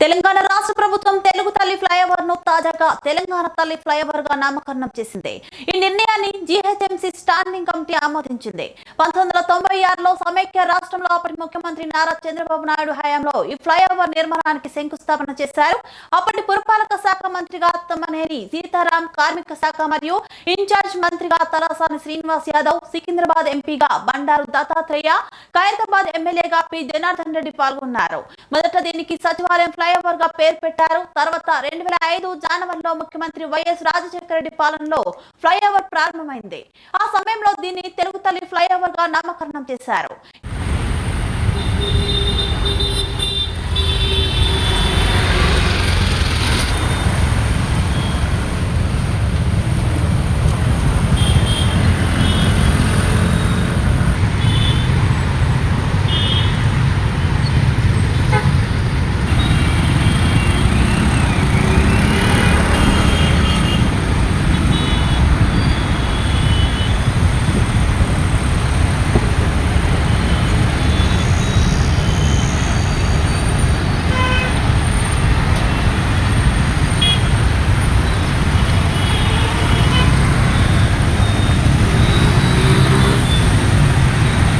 తెలంగాణ రాష్ట్ర ప్రభుత్వం తెలుగు తల్లి ఫ్లైఓవర్ ను తాజాగా తెలంగాణ తల్లి ఫ్లైఓవర్ గా నామకరణం చేసింది. ఈ నిర్ణయాన్ని జీహెచ్ఎంసీ స్టాండింగ్ కమిటీ ఆమోదించింది. 1996లో సమైక్య రాష్ట్రంలో అప్పటి ముఖ్యమంత్రి నారా చంద్రబాబు నాయుడు హయాంలో ఈ ఫ్లైఓవర్ నిర్మాణానికి శంకుస్థాపన చేశారు. అప్పటి పురపాలక శాఖ మంత్రిగా తమ్మనేని సీతారాం, కార్మిక శాఖ మరియు ఇన్ఛార్జ్ మంత్రిగా తలసాని శ్రీనివాస్ యాదవ్, సికింద్రాబాద్ ఎంపీగా బండారు దత్తాత్రేయ, ఖైరతాబాద్ ఎమ్మెల్యేగా పి జనార్దన్ రెడ్డి పాల్గొన్నారు. మొదట దీనికి సచివాలయం ఫ్లైఓవర్ గా పేరు పెట్టారు. తర్వాత 2005 జనవరిలో ముఖ్యమంత్రి వైఎస్ రాజశేఖర రెడ్డి పాలనలో ఫ్లైఓవర్ ప్రారంభమైంది. ఆ సమయంలో దీన్ని తెలుగు తల్లి ఫ్లైఓవర్ గా నామకరణం చేశారు.